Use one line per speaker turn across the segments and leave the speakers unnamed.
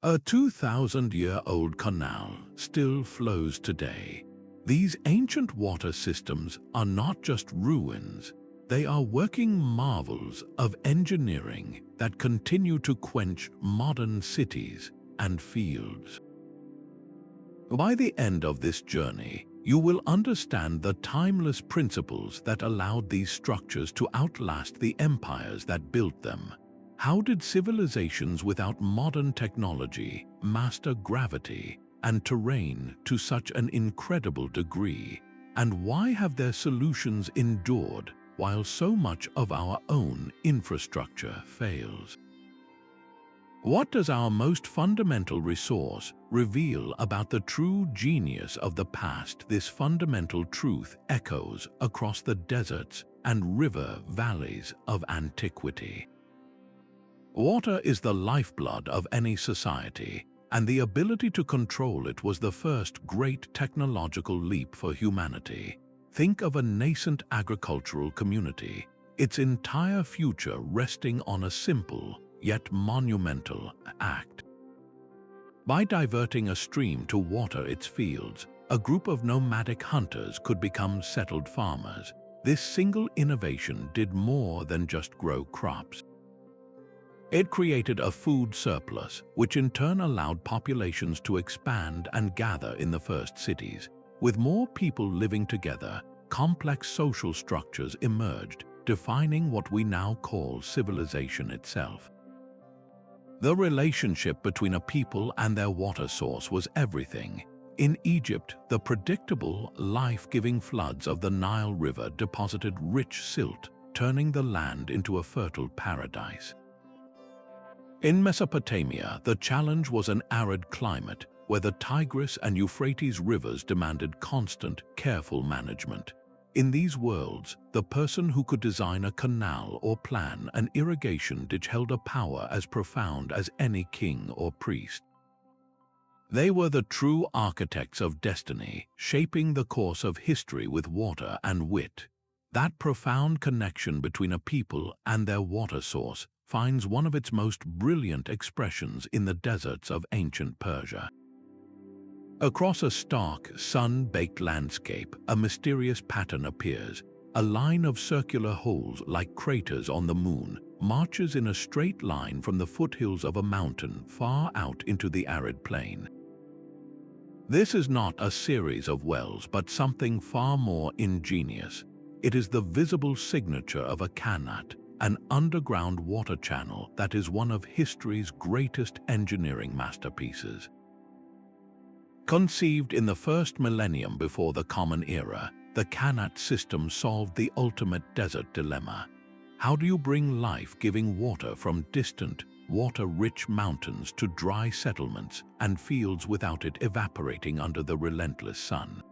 A 2,000-year-old canal still flows today. These ancient water systems are not just ruins, they are working marvels of engineering that continue to quench modern cities and fields. By the end of this journey, you will understand the timeless principles that allowed these structures to outlast the empires that built them. How did civilizations without modern technology master gravity and terrain to such an incredible degree? And why have their solutions endured while so much of our own infrastructure fails? What does our most fundamental resource reveal about the true genius of the past? This fundamental truth echoes across the deserts and river valleys of antiquity. Water is the lifeblood of any society, and the ability to control it was the first great technological leap for humanity. Think of a nascent agricultural community, its entire future resting on a simple, yet monumental act. By diverting a stream to water its fields, a group of nomadic hunters could become settled farmers. This single innovation did more than just grow crops. It created a food surplus, which in turn allowed populations to expand and gather in the first cities. With more people living together, complex social structures emerged, defining what we now call civilization itself. The relationship between a people and their water source was everything. In Egypt, the predictable, life-giving floods of the Nile River deposited rich silt, turning the land into a fertile paradise. In Mesopotamia, the challenge was an arid climate where the Tigris and Euphrates rivers demanded constant, careful management. In these worlds, the person who could design a canal or plan an irrigation ditch held a power as profound as any king or priest. They were the true architects of destiny, shaping the course of history with water and wit. That profound connection between a people and their water source finds one of its most brilliant expressions in the deserts of ancient Persia. Across a stark, sun-baked landscape, a mysterious pattern appears. A line of circular holes like craters on the moon marches in a straight line from the foothills of a mountain far out into the arid plain. This is not a series of wells, but something far more ingenious. It is the visible signature of a qanat, an underground water channel that is one of history's greatest engineering masterpieces. Conceived in the first millennium before the Common Era, the Qanat system solved the ultimate desert dilemma. How do you bring life-giving water from distant, water-rich mountains to dry settlements and fields without it evaporating under the relentless sun?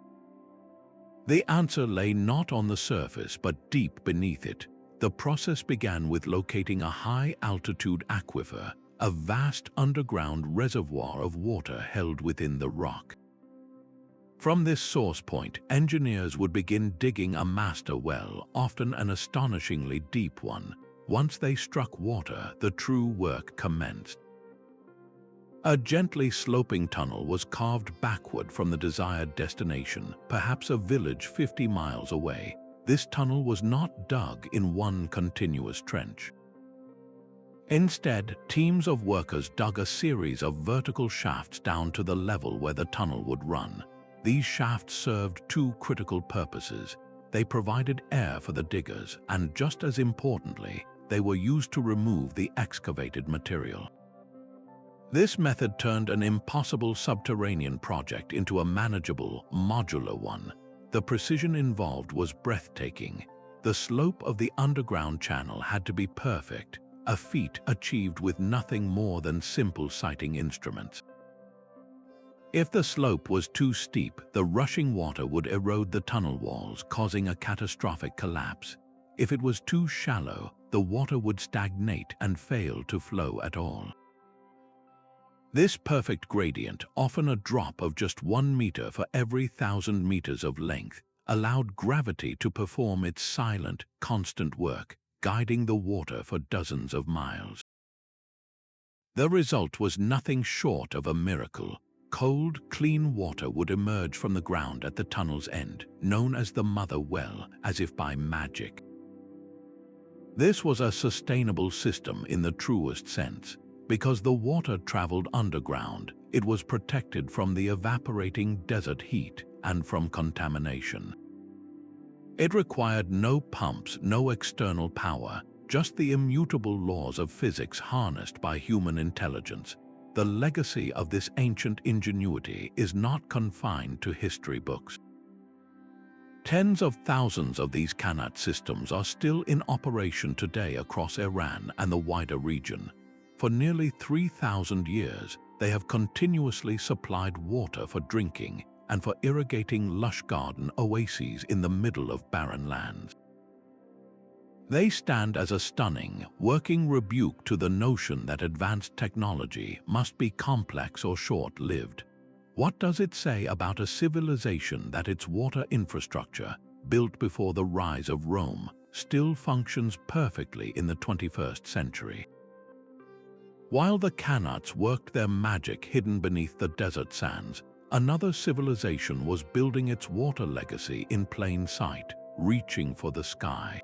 The answer lay not on the surface but deep beneath it. The process began with locating a high-altitude aquifer, a vast underground reservoir of water held within the rock. From this source point, engineers would begin digging a master well, often an astonishingly deep one. Once they struck water, the true work commenced. A gently sloping tunnel was carved backward from the desired destination, perhaps a village 50 miles away. This tunnel was not dug in one continuous trench. Instead, teams of workers dug a series of vertical shafts down to the level where the tunnel would run. These shafts served two critical purposes. They provided air for the diggers, and just as importantly, they were used to remove the excavated material. This method turned an impossible subterranean project into a manageable, modular one. The precision involved was breathtaking. The slope of the underground channel had to be perfect, a feat achieved with nothing more than simple sighting instruments. If the slope was too steep, the rushing water would erode the tunnel walls, causing a catastrophic collapse. If it was too shallow, the water would stagnate and fail to flow at all. This perfect gradient, often a drop of just 1 meter for every 1,000 meters of length, allowed gravity to perform its silent, constant work, guiding the water for dozens of miles. The result was nothing short of a miracle. Cold, clean water would emerge from the ground at the tunnel's end, known as the Mother Well, as if by magic. This was a sustainable system in the truest sense. Because the water traveled underground, it was protected from the evaporating desert heat and from contamination. It required no pumps, no external power, just the immutable laws of physics harnessed by human intelligence. The legacy of this ancient ingenuity is not confined to history books. Tens of thousands of these Qanat systems are still in operation today across Iran and the wider region. For nearly 3,000 years, they have continuously supplied water for drinking and for irrigating lush garden oases in the middle of barren lands. They stand as a stunning, working rebuke to the notion that advanced technology must be complex or short-lived. What does it say about a civilization that its water infrastructure, built before the rise of Rome, still functions perfectly in the 21st century? While the Qanats worked their magic hidden beneath the desert sands, another civilization was building its water legacy in plain sight, reaching for the sky.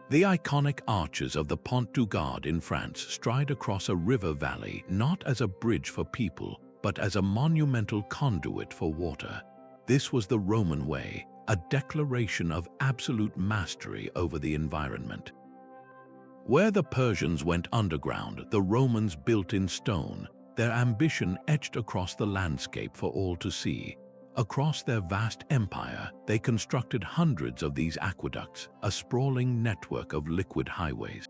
The iconic arches of the Pont du Gard in France stride across a river valley not as a bridge for people, but as a monumental conduit for water. This was the Roman way, a declaration of absolute mastery over the environment. Where the Persians went underground, the Romans built in stone, their ambition etched across the landscape for all to see. Across their vast empire, they constructed hundreds of these aqueducts, a sprawling network of liquid highways.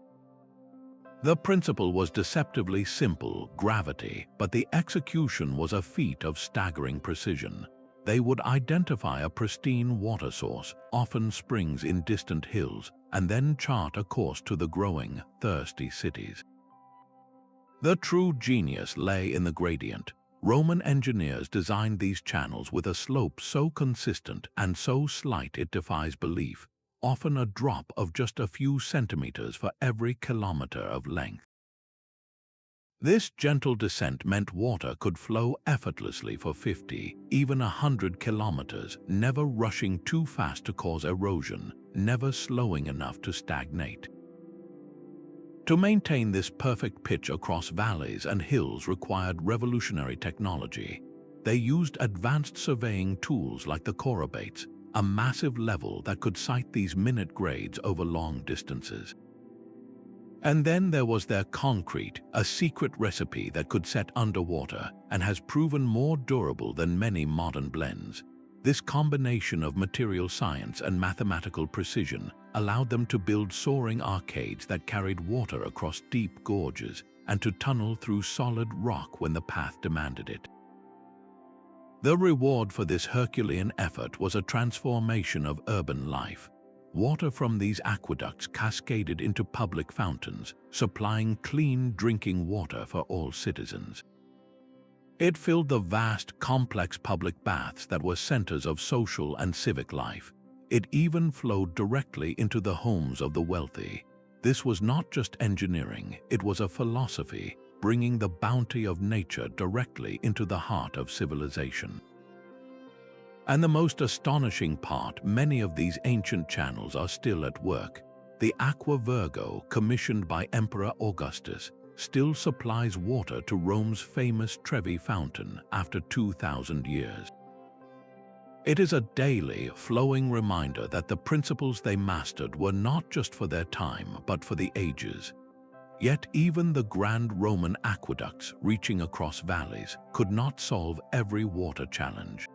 The principle was deceptively simple, gravity, but the execution was a feat of staggering precision. They would identify a pristine water source, often springs in distant hills, and then chart a course to the growing, thirsty cities. The true genius lay in the gradient. Roman engineers designed these channels with a slope so consistent and so slight it defies belief, often a drop of just a few centimeters for every kilometer of length. This gentle descent meant water could flow effortlessly for 50, even 100 kilometers, never rushing too fast to cause erosion, never slowing enough to stagnate. To maintain this perfect pitch across valleys and hills required revolutionary technology. They used advanced surveying tools like the chorobates, a massive level that could sight these minute grades over long distances. And then there was their concrete, a secret recipe that could set underwater and has proven more durable than many modern blends. This combination of material science and mathematical precision allowed them to build soaring arcades that carried water across deep gorges and to tunnel through solid rock when the path demanded it. The reward for this Herculean effort was a transformation of urban life. Water from these aqueducts cascaded into public fountains, supplying clean drinking water for all citizens. It filled the vast, complex public baths that were centers of social and civic life. It even flowed directly into the homes of the wealthy. This was not just engineering, it was a philosophy, bringing the bounty of nature directly into the heart of civilization. And the most astonishing part, many of these ancient channels are still at work. The Aqua Virgo, commissioned by Emperor Augustus, still supplies water to Rome's famous Trevi fountain after 2,000 years. It is a daily, flowing reminder that the principles they mastered were not just for their time, but for the ages. Yet even the grand Roman aqueducts reaching across valleys could not solve every water challenge.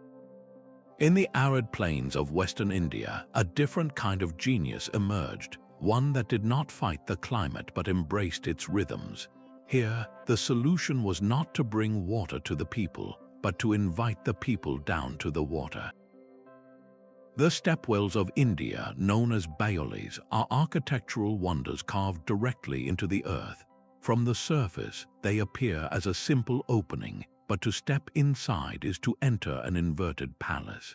In the arid plains of Western India, a different kind of genius emerged, one that did not fight the climate but embraced its rhythms. Here, the solution was not to bring water to the people, but to invite the people down to the water. The stepwells of India, known as baolis, are architectural wonders carved directly into the earth. From the surface, they appear as a simple opening, but to step inside is to enter an inverted palace.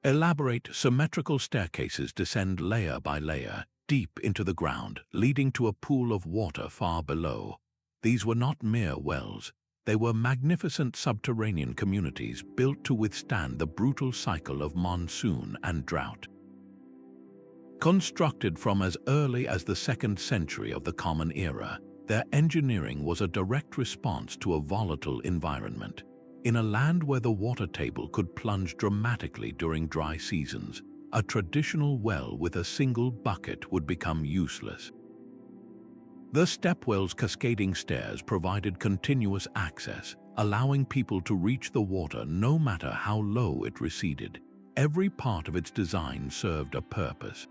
Elaborate, symmetrical staircases descend layer by layer, deep into the ground, leading to a pool of water far below. These were not mere wells. They were magnificent subterranean communities built to withstand the brutal cycle of monsoon and drought. Constructed from as early as the 2nd century of the Common Era, their engineering was a direct response to a volatile environment. In a land where the water table could plunge dramatically during dry seasons, a traditional well with a single bucket would become useless. The stepwell's cascading stairs provided continuous access, allowing people to reach the water no matter how low it receded. Every part of its design served a purpose.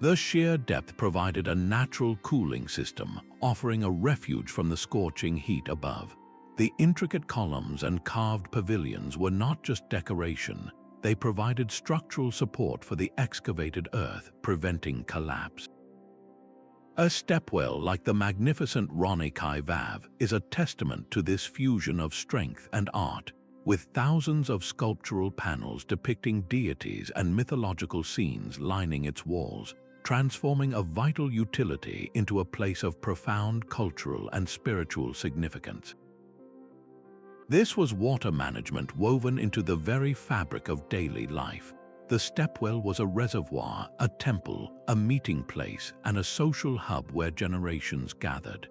The sheer depth provided a natural cooling system, offering a refuge from the scorching heat above. The intricate columns and carved pavilions were not just decoration. They provided structural support for the excavated earth, preventing collapse. A stepwell like the magnificent Rani Kai Vav is a testament to this fusion of strength and art, with thousands of sculptural panels depicting deities and mythological scenes lining its walls, transforming a vital utility into a place of profound cultural and spiritual significance. This was water management woven into the very fabric of daily life. The stepwell was a reservoir, a temple, a meeting place, and a social hub where generations gathered.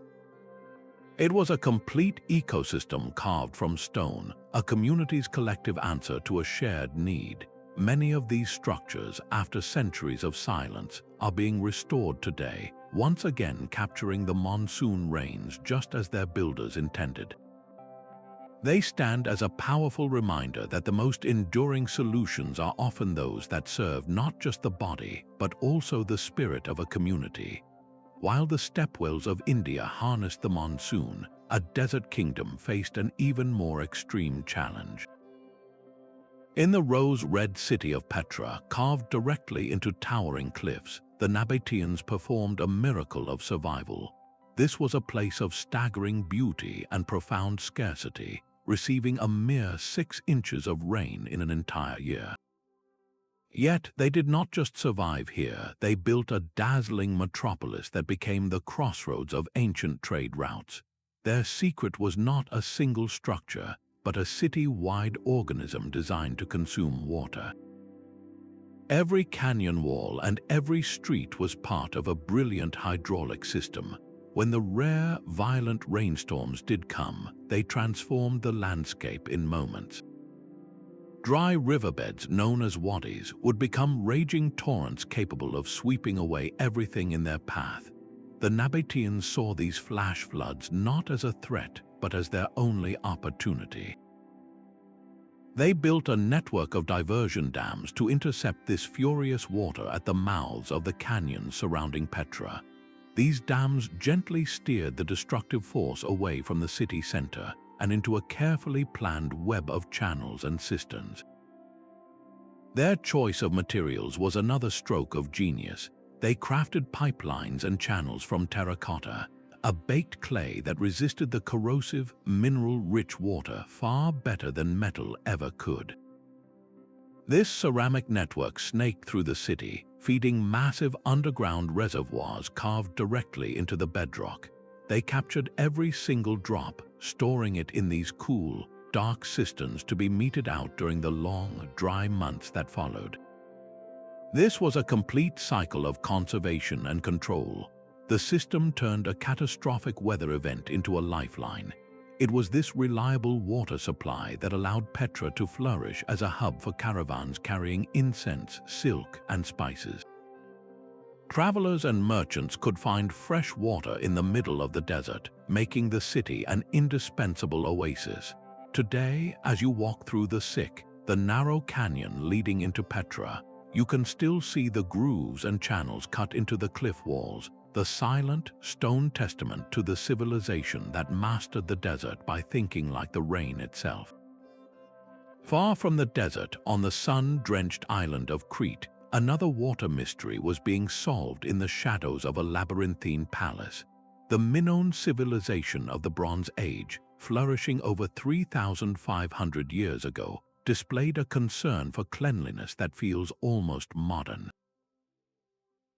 It was a complete ecosystem carved from stone, a community's collective answer to a shared need. Many of these structures, after centuries of silence, are being restored today, once again capturing the monsoon rains just as their builders intended. They stand as a powerful reminder that the most enduring solutions are often those that serve not just the body, but also the spirit of a community. While the stepwells of India harnessed the monsoon, a desert kingdom faced an even more extreme challenge. In the rose-red city of Petra, carved directly into towering cliffs, the Nabateans performed a miracle of survival. This was a place of staggering beauty and profound scarcity, receiving a mere 6 inches of rain in an entire year. Yet they did not just survive here, they built a dazzling metropolis that became the crossroads of ancient trade routes. Their secret was not a single structure, but a city-wide organism designed to consume water. Every canyon wall and every street was part of a brilliant hydraulic system. When the rare, violent rainstorms did come, they transformed the landscape in moments. Dry riverbeds known as wadis would become raging torrents capable of sweeping away everything in their path. The Nabateans saw these flash floods not as a threat, but as their only opportunity. They built a network of diversion dams to intercept this furious water at the mouths of the canyons surrounding Petra. These dams gently steered the destructive force away from the city center and into a carefully planned web of channels and cisterns. Their choice of materials was another stroke of genius. They crafted pipelines and channels from terracotta, a baked clay that resisted the corrosive, mineral-rich water far better than metal ever could. This ceramic network snaked through the city, feeding massive underground reservoirs carved directly into the bedrock. They captured every single drop, storing it in these cool, dark cisterns to be meted out during the long, dry months that followed. This was a complete cycle of conservation and control. The system turned a catastrophic weather event into a lifeline. It was this reliable water supply that allowed Petra to flourish as a hub for caravans carrying incense, silk, and spices. Travelers and merchants could find fresh water in the middle of the desert, making the city an indispensable oasis. Today, as you walk through the narrow canyon leading into Petra, you can still see the grooves and channels cut into the cliff walls, the silent, stone testament to the civilization that mastered the desert by thinking like the rain itself. Far from the desert, on the sun-drenched island of Crete, another water mystery was being solved in the shadows of a labyrinthine palace. The Minoan civilization of the Bronze Age, flourishing over 3,500 years ago, displayed a concern for cleanliness that feels almost modern.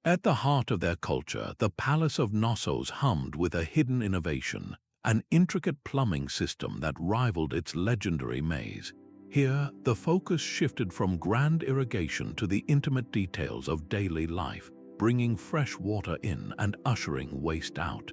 At the heart of their culture, the Palace of Knossos hummed with a hidden innovation, an intricate plumbing system that rivaled its legendary maze. Here, the focus shifted from grand irrigation to the intimate details of daily life, bringing fresh water in and ushering waste out.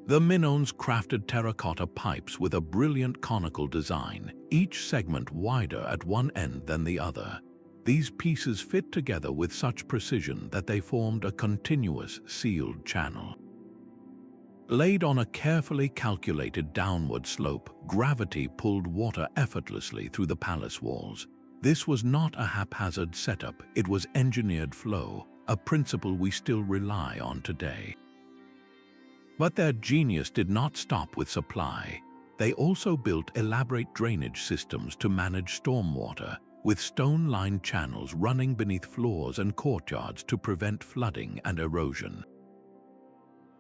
The Minoans crafted terracotta pipes with a brilliant conical design, each segment wider at one end than the other. These pieces fit together with such precision that they formed a continuous, sealed channel. Laid on a carefully calculated downward slope, gravity pulled water effortlessly through the palace walls. This was not a haphazard setup, it was engineered flow, a principle we still rely on today. But their genius did not stop with supply. They also built elaborate drainage systems to manage stormwater, with stone-lined channels running beneath floors and courtyards to prevent flooding and erosion.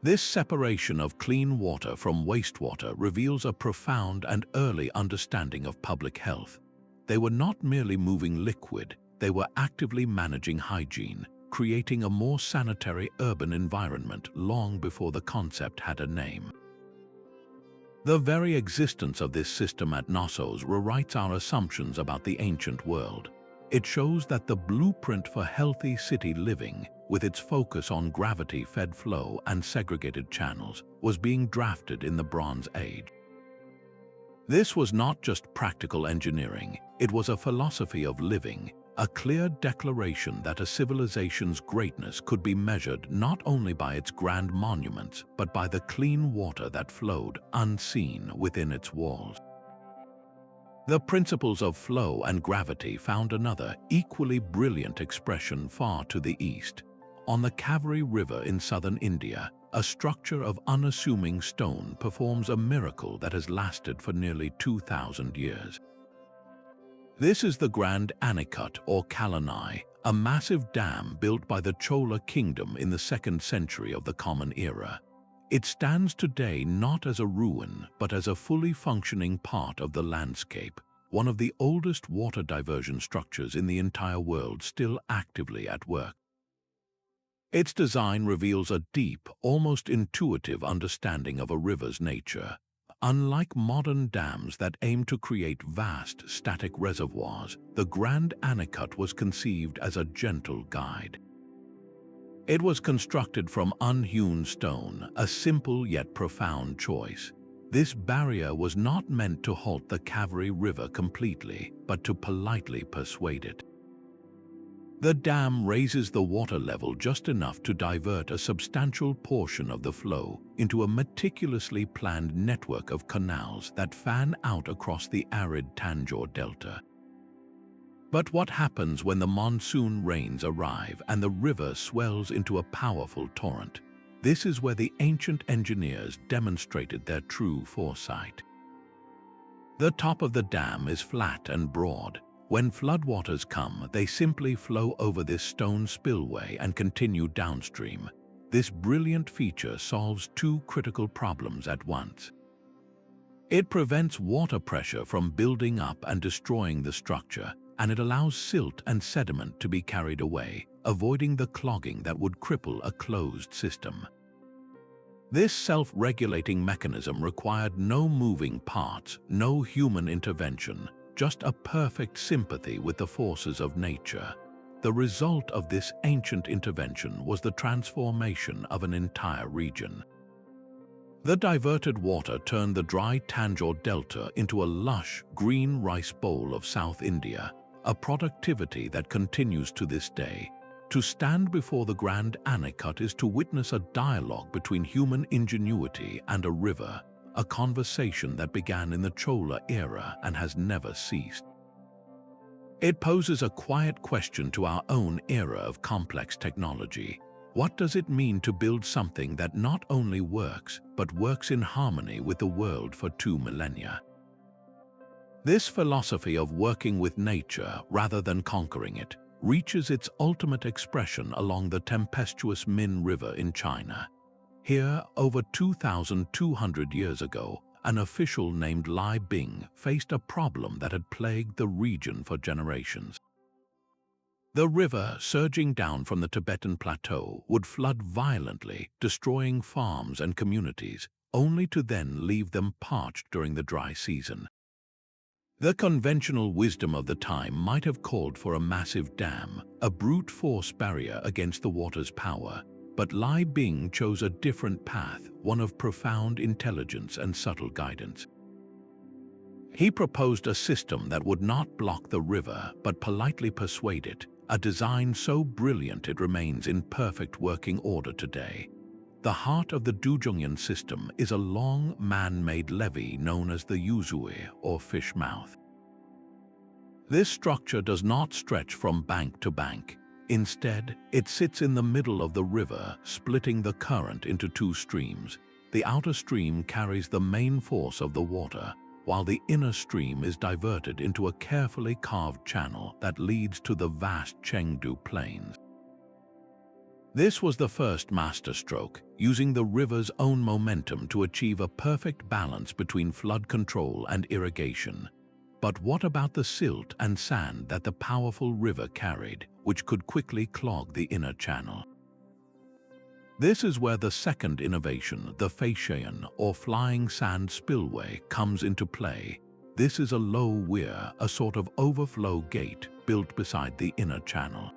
This separation of clean water from wastewater reveals a profound and early understanding of public health. They were not merely moving liquid, they were actively managing hygiene, creating a more sanitary urban environment long before the concept had a name. The very existence of this system at Knossos rewrites our assumptions about the ancient world. It shows that the blueprint for healthy city living, with its focus on gravity-fed flow and segregated channels, was being drafted in the Bronze Age. This was not just practical engineering, it was a philosophy of living, a clear declaration that a civilization's greatness could be measured not only by its grand monuments, but by the clean water that flowed unseen within its walls. The principles of flow and gravity found another, equally brilliant expression far to the east. On the Kaveri River in southern India, a structure of unassuming stone performs a miracle that has lasted for nearly 2,000 years. This is the Grand Anicut or Kalani, a massive dam built by the Chola kingdom in the 2nd century of the Common Era. It stands today not as a ruin, but as a fully functioning part of the landscape, one of the oldest water diversion structures in the entire world still actively at work. Its design reveals a deep, almost intuitive understanding of a river's nature. Unlike modern dams that aim to create vast, static reservoirs, the Grand Anicut was conceived as a gentle guide. It was constructed from unhewn stone, a simple yet profound choice. This barrier was not meant to halt the Kaveri River completely, but to politely persuade it. The dam raises the water level just enough to divert a substantial portion of the flow into a meticulously planned network of canals that fan out across the arid Tanjore Delta. But what happens when the monsoon rains arrive and the river swells into a powerful torrent? This is where the ancient engineers demonstrated their true foresight. The top of the dam is flat and broad. When floodwaters come, they simply flow over this stone spillway and continue downstream. This brilliant feature solves two critical problems at once. It prevents water pressure from building up and destroying the structure, and it allows silt and sediment to be carried away, avoiding the clogging that would cripple a closed system. This self-regulating mechanism required no moving parts, no human intervention, just a perfect sympathy with the forces of nature. The result of this ancient intervention was the transformation of an entire region. The diverted water turned the dry Tanjore Delta into a lush, green rice bowl of South India, a productivity that continues to this day. To stand before the Grand Anicut is to witness a dialogue between human ingenuity and a river, a conversation that began in the Chola era and has never ceased. It poses a quiet question to our own era of complex technology. What does it mean to build something that not only works, but works in harmony with the world for 2 millennia? This philosophy of working with nature rather than conquering it reaches its ultimate expression along the tempestuous Min River in China. Here, over 2,200 years ago, an official named Lai Bing faced a problem that had plagued the region for generations. The river, surging down from the Tibetan plateau, would flood violently, destroying farms and communities, only to then leave them parched during the dry season. The conventional wisdom of the time might have called for a massive dam, a brute force barrier against the water's power, but Lai Bing chose a different path, one of profound intelligence and subtle guidance. He proposed a system that would not block the river but politely persuade it, a design so brilliant it remains in perfect working order today. The heart of the Dujiangyan system is a long, man-made levee known as the Yuzui, or fish mouth. This structure does not stretch from bank to bank. Instead, it sits in the middle of the river, splitting the current into two streams. The outer stream carries the main force of the water, while the inner stream is diverted into a carefully carved channel that leads to the vast Chengdu Plains. This was the first masterstroke, using the river's own momentum to achieve a perfect balance between flood control and irrigation. But what about the silt and sand that the powerful river carried, which could quickly clog the inner channel? This is where the second innovation, the Persian or flying sand spillway, comes into play. This is a low weir, a sort of overflow gate built beside the inner channel.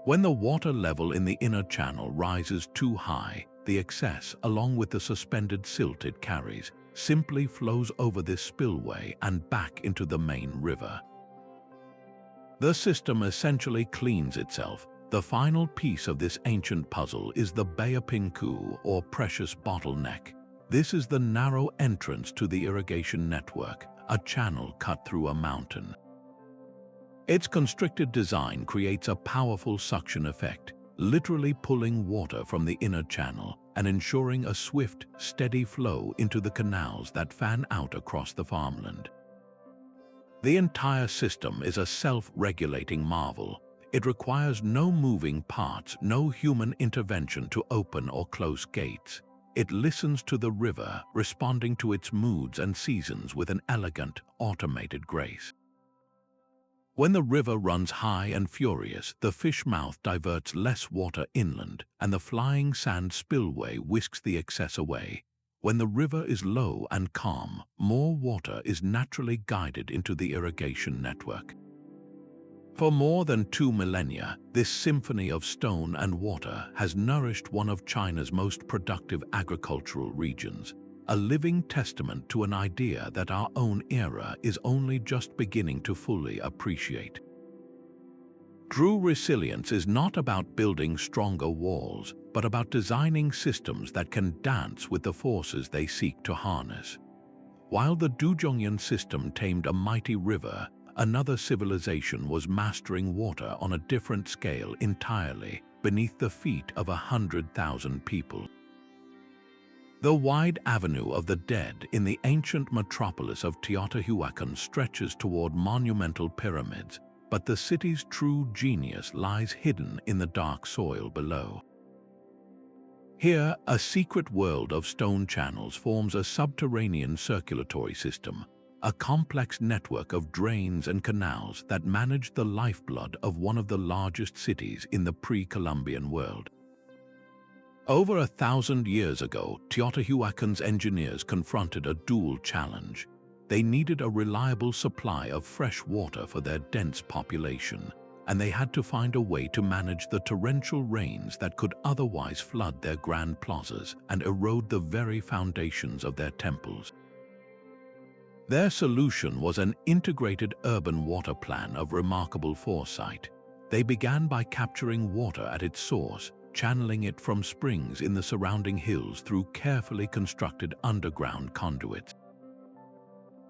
When the water level in the inner channel rises too high, the excess, along with the suspended silt it carries, simply flows over this spillway and back into the main river. The system essentially cleans itself. The final piece of this ancient puzzle is the Picchu, or precious bottleneck. This is the narrow entrance to the irrigation network, a channel cut through a mountain. Its constricted design creates a powerful suction effect, literally pulling water from the inner channel and ensuring a swift, steady flow into the canals that fan out across the farmland. The entire system is a self-regulating marvel. It requires no moving parts, no human intervention to open or close gates. It listens to the river, responding to its moods and seasons with an elegant, automated grace. When the river runs high and furious, the fish mouth diverts less water inland, and the flying sand spillway whisks the excess away. When the river is low and calm, more water is naturally guided into the irrigation network. For more than 2 millennia, this symphony of stone and water has nourished one of China's most productive agricultural regions, a living testament to an idea that our own era is only just beginning to fully appreciate. True resilience is not about building stronger walls, but about designing systems that can dance with the forces they seek to harness. While the Dujiangyan system tamed a mighty river, another civilization was mastering water on a different scale entirely, beneath the feet of 100,000 people. The wide Avenue of the Dead in the ancient metropolis of Teotihuacan stretches toward monumental pyramids, but the city's true genius lies hidden in the dark soil below. Here, a secret world of stone channels forms a subterranean circulatory system, a complex network of drains and canals that manage the lifeblood of one of the largest cities in the pre-Columbian world. Over 1,000 years ago, Teotihuacan's engineers confronted a dual challenge. They needed a reliable supply of fresh water for their dense population, and they had to find a way to manage the torrential rains that could otherwise flood their grand plazas and erode the very foundations of their temples. Their solution was an integrated urban water plan of remarkable foresight. They began by capturing water at its source, channeling it from springs in the surrounding hills through carefully constructed underground conduits.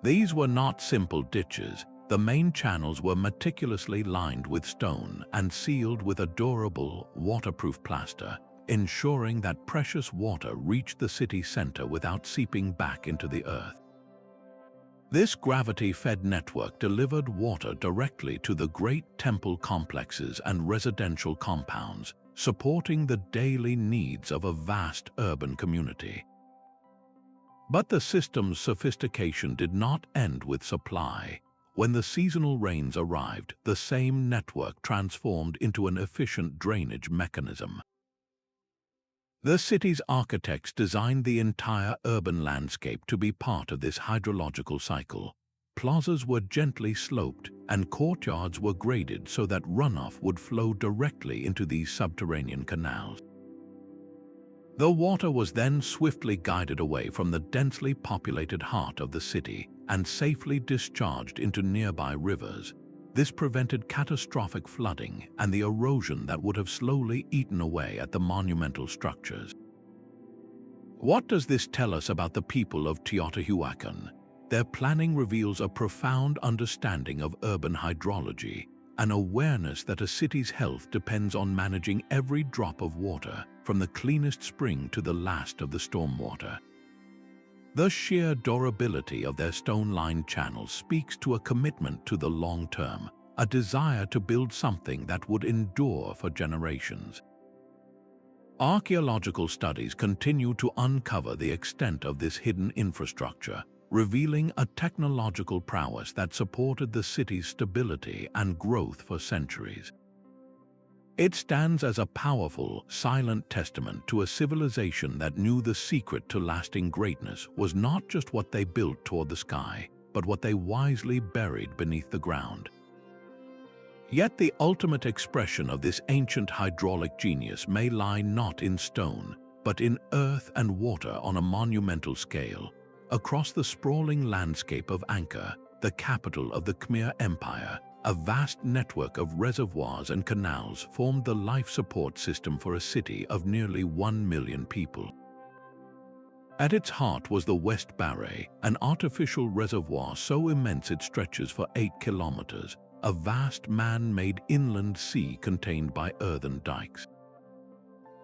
These were not simple ditches. The main channels were meticulously lined with stone and sealed with a durable, waterproof plaster, ensuring that precious water reached the city center without seeping back into the earth. This gravity-fed network delivered water directly to the great temple complexes and residential compounds, supporting the daily needs of a vast urban community. But the system's sophistication did not end with supply. When the seasonal rains arrived, the same network transformed into an efficient drainage mechanism. The city's architects designed the entire urban landscape to be part of this hydrological cycle. Plazas were gently sloped and courtyards were graded so that runoff would flow directly into these subterranean canals. The water was then swiftly guided away from the densely populated heart of the city and safely discharged into nearby rivers. This prevented catastrophic flooding and the erosion that would have slowly eaten away at the monumental structures. What does this tell us about the people of Teotihuacan? Their planning reveals a profound understanding of urban hydrology, an awareness that a city's health depends on managing every drop of water, from the cleanest spring to the last of the stormwater. The sheer durability of their stone-lined channels speaks to a commitment to the long term, a desire to build something that would endure for generations. Archaeological studies continue to uncover the extent of this hidden infrastructure, revealing a technological prowess that supported the city's stability and growth for centuries. It stands as a powerful, silent testament to a civilization that knew the secret to lasting greatness was not just what they built toward the sky, but what they wisely buried beneath the ground. Yet the ultimate expression of this ancient hydraulic genius may lie not in stone, but in earth and water on a monumental scale. Across the sprawling landscape of Inca, the capital of the Khmer Empire, a vast network of reservoirs and canals formed the life support system for a city of nearly 1 million people. At its heart was the West Barre, an artificial reservoir so immense it stretches for 8 kilometers, a vast man-made inland sea contained by earthen dikes.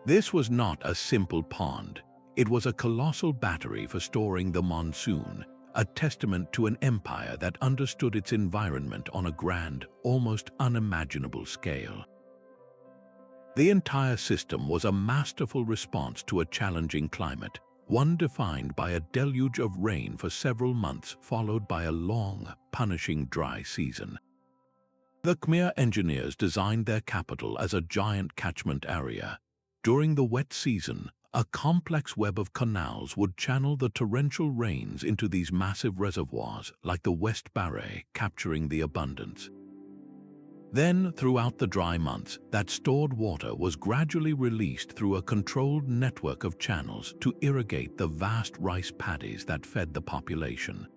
This was not a simple pond. It was a colossal battery for storing the monsoon, a testament to an empire that understood its environment on a grand, almost unimaginable scale. The entire system was a masterful response to a challenging climate, one defined by a deluge of rain for several months followed by a long, punishing dry season. The Khmer engineers designed their capital as a giant catchment area. During the wet season, a complex web of canals would channel the torrential rains into these massive reservoirs like the West Barre, capturing the abundance. Then, throughout the dry months, that stored water was gradually released through a controlled network of channels to irrigate the vast rice paddies that fed the population.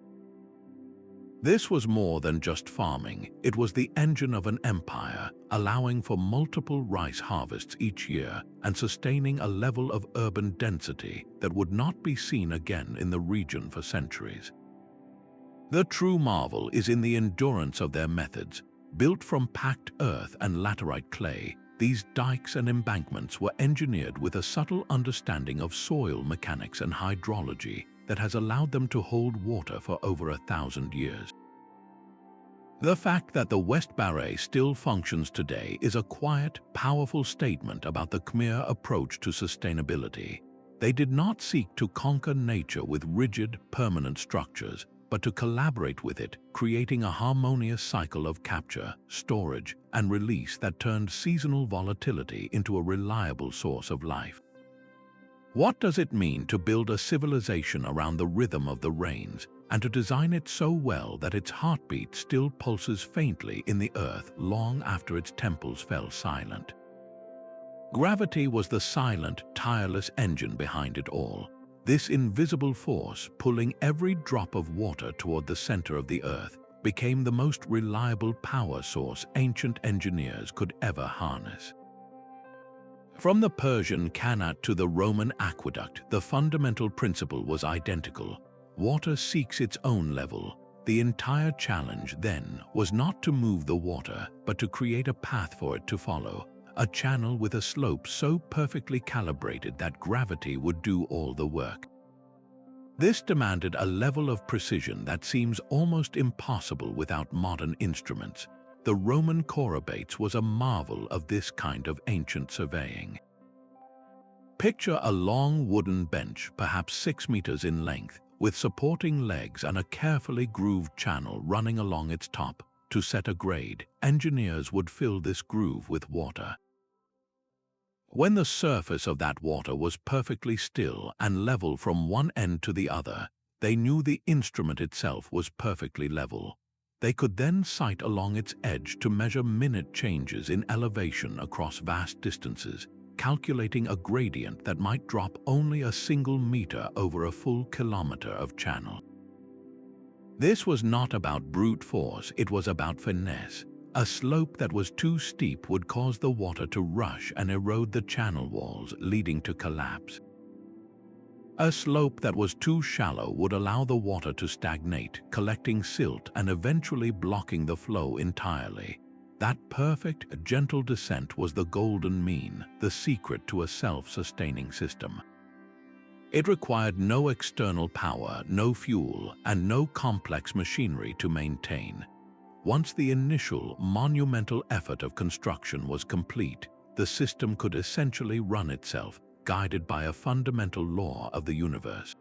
This was more than just farming. It was the engine of an empire, allowing for multiple rice harvests each year and sustaining a level of urban density that would not be seen again in the region for centuries. The true marvel is in the endurance of their methods. Built from packed earth and laterite clay, these dikes and embankments were engineered with a subtle understanding of soil mechanics and hydrology that has allowed them to hold water for over 1,000 years. The fact that the West Barre still functions today is a quiet, powerful statement about the Khmer approach to sustainability. They did not seek to conquer nature with rigid, permanent structures, but to collaborate with it, creating a harmonious cycle of capture, storage, and release that turned seasonal volatility into a reliable source of life. What does it mean to build a civilization around the rhythm of the rains, and to design it so well that its heartbeat still pulses faintly in the earth long after its temples fell silent? Gravity was the silent, tireless engine behind it all. This invisible force, pulling every drop of water toward the center of the earth, became the most reliable power source ancient engineers could ever harness. From the Persian Qanat to the Roman aqueduct, the fundamental principle was identical. Water seeks its own level. The entire challenge then was not to move the water, but to create a path for it to follow, a channel with a slope so perfectly calibrated that gravity would do all the work. This demanded a level of precision that seems almost impossible without modern instruments. The Roman chorobates was a marvel of this kind of ancient surveying. Picture a long wooden bench, perhaps 6 meters in length, with supporting legs and a carefully grooved channel running along its top. To set a grade, engineers would fill this groove with water. When the surface of that water was perfectly still and level from one end to the other, they knew the instrument itself was perfectly level. They could then sight along its edge to measure minute changes in elevation across vast distances, calculating a gradient that might drop only a single meter over a full kilometer of channel. This was not about brute force, it was about finesse. A slope that was too steep would cause the water to rush and erode the channel walls, leading to collapse. A slope that was too shallow would allow the water to stagnate, collecting silt and eventually blocking the flow entirely. That perfect, gentle descent was the golden mean, the secret to a self-sustaining system. It required no external power, no fuel, and no complex machinery to maintain. Once the initial, monumental effort of construction was complete, the system could essentially run itself, guided by a fundamental law of the universe.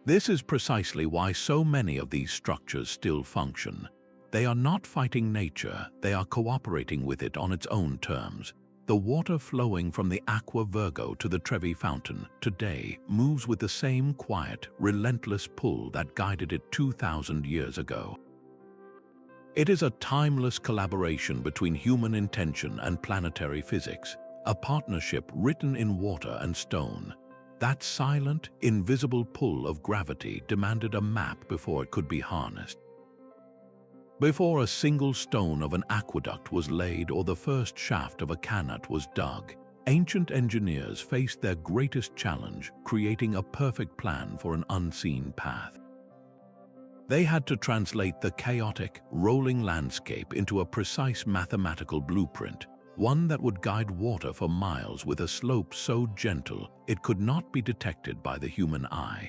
This is precisely why so many of these structures still function. They are not fighting nature, they are cooperating with it on its own terms. The water flowing from the Aqua Virgo to the Trevi Fountain today moves with the same quiet, relentless pull that guided it 2,000 years ago. It is a timeless collaboration between human intention and planetary physics, a partnership written in water and stone. That silent, invisible pull of gravity demanded a map before it could be harnessed. Before a single stone of an aqueduct was laid or the first shaft of a qanat was dug, ancient engineers faced their greatest challenge, creating a perfect plan for an unseen path. They had to translate the chaotic, rolling landscape into a precise mathematical blueprint, one that would guide water for miles with a slope so gentle it could not be detected by the human eye.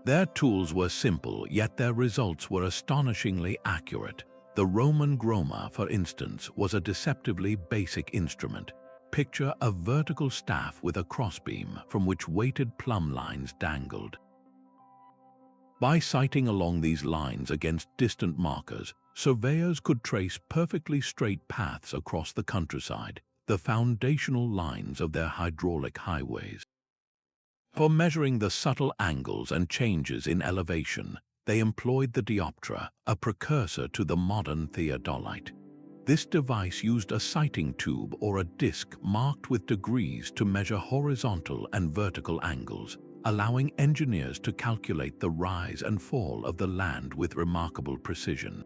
Their tools were simple, yet their results were astonishingly accurate. The Roman groma, for instance, was a deceptively basic instrument. Picture a vertical staff with a crossbeam from which weighted plumb lines dangled. By sighting along these lines against distant markers, surveyors could trace perfectly straight paths across the countryside, the foundational lines of their hydraulic highways. For measuring the subtle angles and changes in elevation, they employed the dioptra, a precursor to the modern theodolite. This device used a sighting tube or a disc marked with degrees to measure horizontal and vertical angles, allowing engineers to calculate the rise and fall of the land with remarkable precision.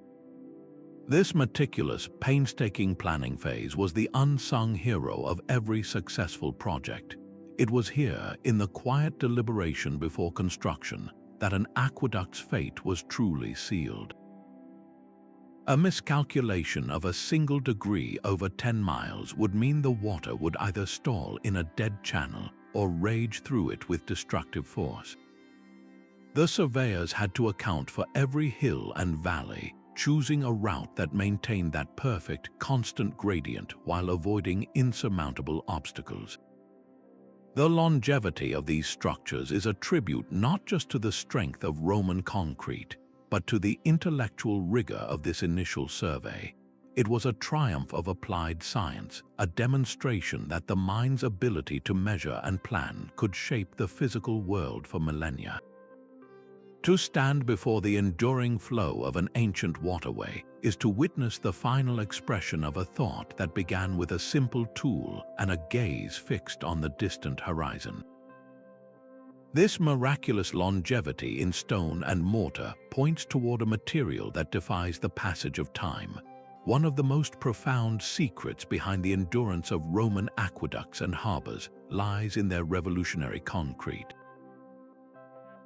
This meticulous, painstaking planning phase was the unsung hero of every successful project. It was here, in the quiet deliberation before construction, that an aqueduct's fate was truly sealed. A miscalculation of a single degree over 10 miles would mean the water would either stall in a dead channel or rage through it with destructive force. The surveyors had to account for every hill and valley, choosing a route that maintained that perfect, constant gradient while avoiding insurmountable obstacles. The longevity of these structures is a tribute not just to the strength of Roman concrete, but to the intellectual rigor of this initial survey. It was a triumph of applied science, a demonstration that the mind's ability to measure and plan could shape the physical world for millennia. To stand before the enduring flow of an ancient waterway is to witness the final expression of a thought that began with a simple tool and a gaze fixed on the distant horizon. This miraculous longevity in stone and mortar points toward a material that defies the passage of time. One of the most profound secrets behind the endurance of Roman aqueducts and harbors lies in their revolutionary concrete.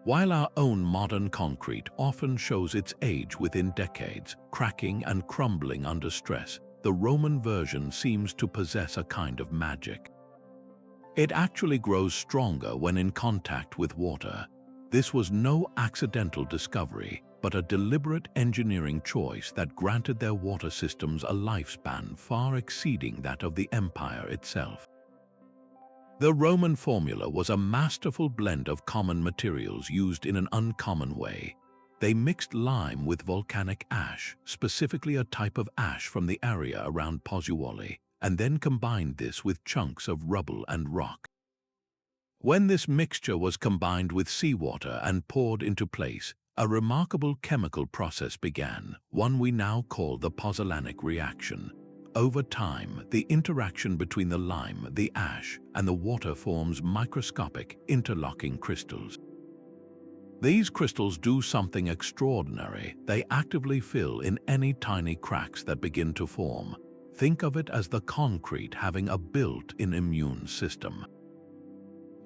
While our own modern concrete often shows its age within decades, cracking and crumbling under stress, the Roman version seems to possess a kind of magic. It actually grows stronger when in contact with water. This was no accidental discovery, but a deliberate engineering choice that granted their water systems a lifespan far exceeding that of the empire itself. The Roman formula was a masterful blend of common materials used in an uncommon way. They mixed lime with volcanic ash, specifically a type of ash from the area around Pozzuoli, and then combined this with chunks of rubble and rock. When this mixture was combined with seawater and poured into place, a remarkable chemical process began, one we now call the pozzolanic reaction. Over time, the interaction between the lime, the ash, and the water forms microscopic, interlocking crystals. These crystals do something extraordinary. They actively fill in any tiny cracks that begin to form. Think of it as the concrete having a built-in immune system.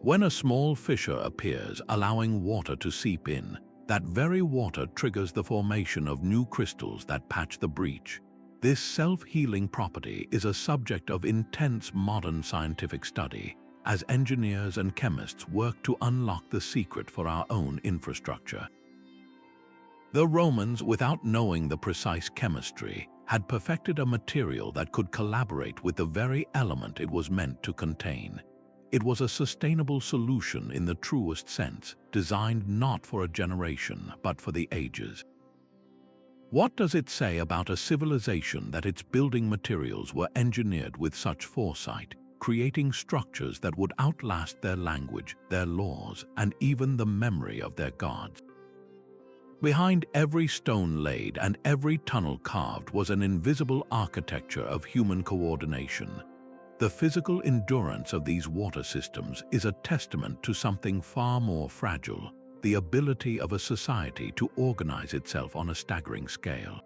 When a small fissure appears, allowing water to seep in, that very water triggers the formation of new crystals that patch the breach. This self-healing property is a subject of intense modern scientific study, as engineers and chemists work to unlock the secret for our own infrastructure. The Romans, without knowing the precise chemistry, had perfected a material that could collaborate with the very element it was meant to contain. It was a sustainable solution in the truest sense, designed not for a generation, but for the ages. What does it say about a civilization that its building materials were engineered with such foresight, creating structures that would outlast their language, their laws, and even the memory of their gods? Behind every stone laid and every tunnel carved was an invisible architecture of human coordination. The physical endurance of these water systems is a testament to something far more fragile: the ability of a society to organize itself on a staggering scale.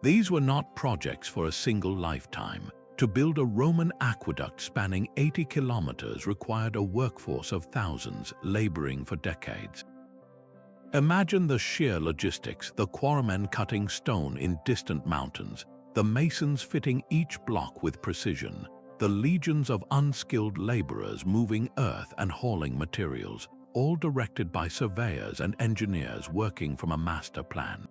These were not projects for a single lifetime. To build a Roman aqueduct spanning 80 kilometers required a workforce of thousands, laboring for decades. Imagine the sheer logistics: the quarrymen cutting stone in distant mountains, the masons fitting each block with precision, the legions of unskilled laborers moving earth and hauling materials, all directed by surveyors and engineers working from a master plan.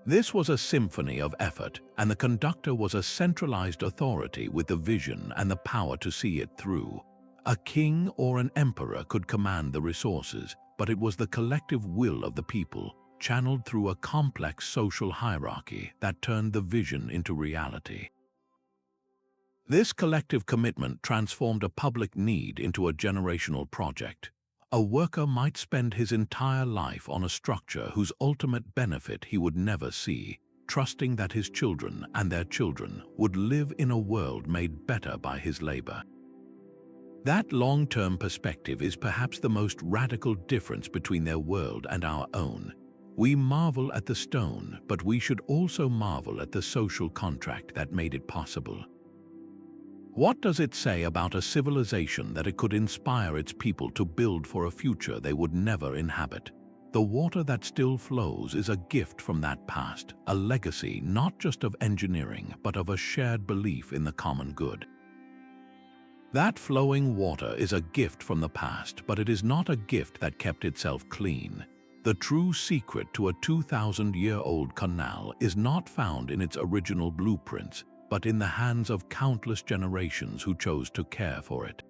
This was a symphony of effort, and the conductor was a centralized authority with the vision and the power to see it through. A king or an emperor could command the resources, but it was the collective will of the people, channeled through a complex social hierarchy, that turned the vision into reality. This collective commitment transformed a public need into a generational project. A worker might spend his entire life on a structure whose ultimate benefit he would never see, trusting that his children and their children would live in a world made better by his labor. That long-term perspective is perhaps the most radical difference between their world and our own. We marvel at the stone, but we should also marvel at the social contract that made it possible. What does it say about a civilization that it could inspire its people to build for a future they would never inhabit? The water that still flows is a gift from that past, a legacy not just of engineering, but of a shared belief in the common good. That flowing water is a gift from the past, but it is not a gift that kept itself clean. The true secret to a 2,000-year-old canal is not found in its original blueprints, but in the hands of countless generations who chose to care for it.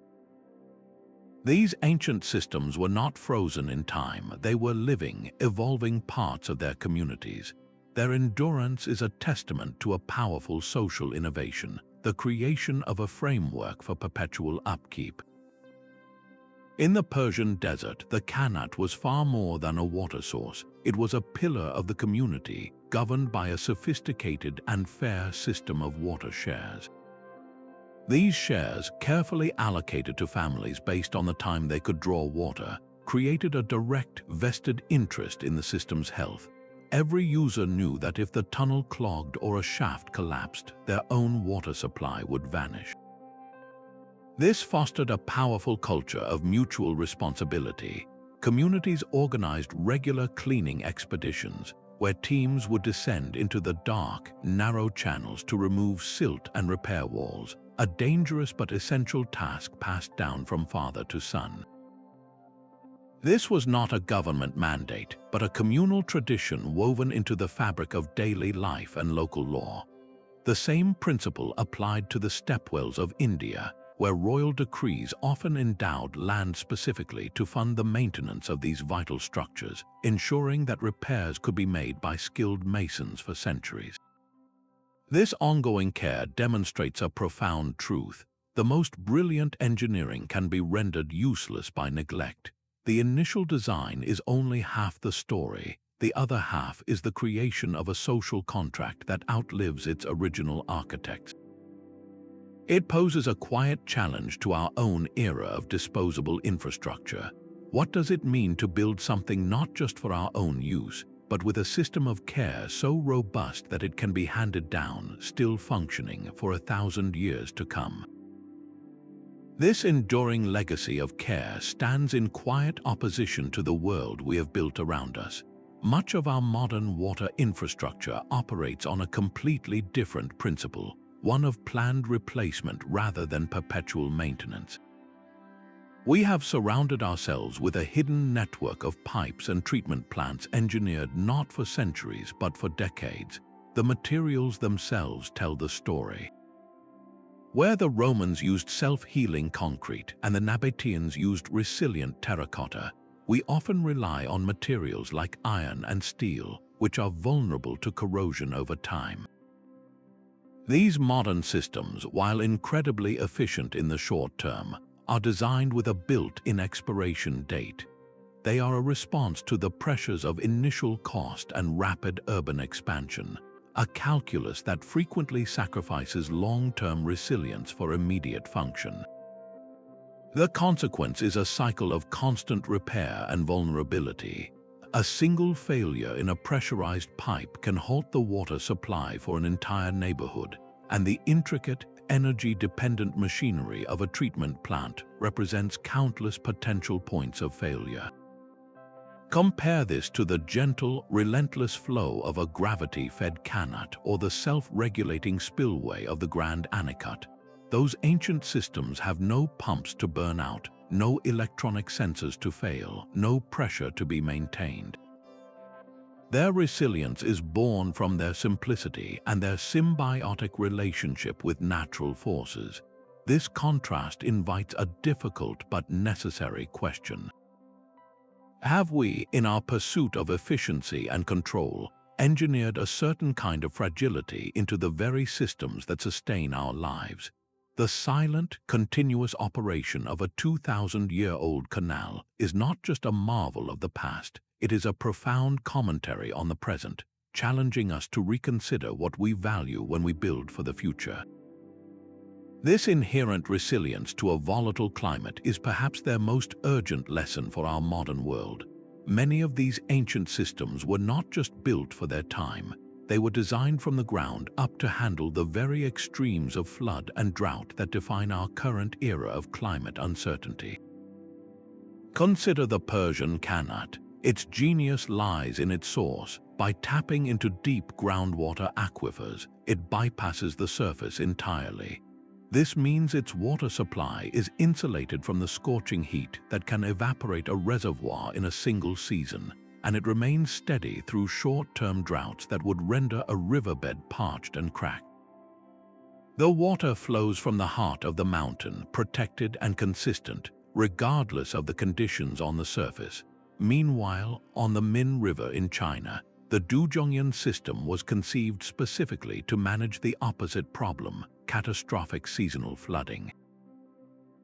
These ancient systems were not frozen in time. They were living, evolving parts of their communities. Their endurance is a testament to a powerful social innovation, the creation of a framework for perpetual upkeep. In the Persian desert, the Qanat was far more than a water source. It was a pillar of the community, governed by a sophisticated and fair system of water shares. These shares, carefully allocated to families based on the time they could draw water, created a direct, vested interest in the system's health. Every user knew that if the tunnel clogged or a shaft collapsed, their own water supply would vanish. This fostered a powerful culture of mutual responsibility. Communities organized regular cleaning expeditions, where teams would descend into the dark, narrow channels to remove silt and repair walls, a dangerous but essential task passed down from father to son. This was not a government mandate, but a communal tradition woven into the fabric of daily life and local law. The same principle applied to the stepwells of India, where royal decrees often endowed land specifically to fund the maintenance of these vital structures, ensuring that repairs could be made by skilled masons for centuries. This ongoing care demonstrates a profound truth. The most brilliant engineering can be rendered useless by neglect. The initial design is only half the story. The other half is the creation of a social contract that outlives its original architects. It poses a quiet challenge to our own era of disposable infrastructure. What does it mean to build something not just for our own use, but with a system of care so robust that it can be handed down, still functioning for 1,000 years to come? This enduring legacy of care stands in quiet opposition to the world we have built around us. Much of our modern water infrastructure operates on a completely different principle, one of planned replacement rather than perpetual maintenance. We have surrounded ourselves with a hidden network of pipes and treatment plants engineered not for centuries but for decades. The materials themselves tell the story. Where the Romans used self-healing concrete and the Nabateans used resilient terracotta, we often rely on materials like iron and steel, which are vulnerable to corrosion over time. These modern systems, while incredibly efficient in the short term, are designed with a built-in expiration date. They are a response to the pressures of initial cost and rapid urban expansion, a calculus that frequently sacrifices long-term resilience for immediate function. The consequence is a cycle of constant repair and vulnerability. A single failure in a pressurized pipe can halt the water supply for an entire neighborhood, and the intricate, energy-dependent machinery of a treatment plant represents countless potential points of failure. Compare this to the gentle, relentless flow of a gravity-fed Qanat or the self-regulating spillway of the Grand Anicut. Those ancient systems have no pumps to burn out, no electronic sensors to fail, no pressure to be maintained. Their resilience is born from their simplicity and their symbiotic relationship with natural forces. This contrast invites a difficult but necessary question. Have we, in our pursuit of efficiency and control, engineered a certain kind of fragility into the very systems that sustain our lives? The silent, continuous operation of a 2,000-year-old canal is not just a marvel of the past, it is a profound commentary on the present, challenging us to reconsider what we value when we build for the future. This inherent resilience to a volatile climate is perhaps their most urgent lesson for our modern world. Many of these ancient systems were not just built for their time, they were designed from the ground up to handle the very extremes of flood and drought that define our current era of climate uncertainty. Consider the Persian Qanat. Its genius lies in its source. By tapping into deep groundwater aquifers, it bypasses the surface entirely. This means its water supply is insulated from the scorching heat that can evaporate a reservoir in a single season, and it remains steady through short-term droughts that would render a riverbed parched and cracked. The water flows from the heart of the mountain, protected and consistent, regardless of the conditions on the surface. Meanwhile, on the Min River in China, the Dujiangyan system was conceived specifically to manage the opposite problem, catastrophic seasonal flooding.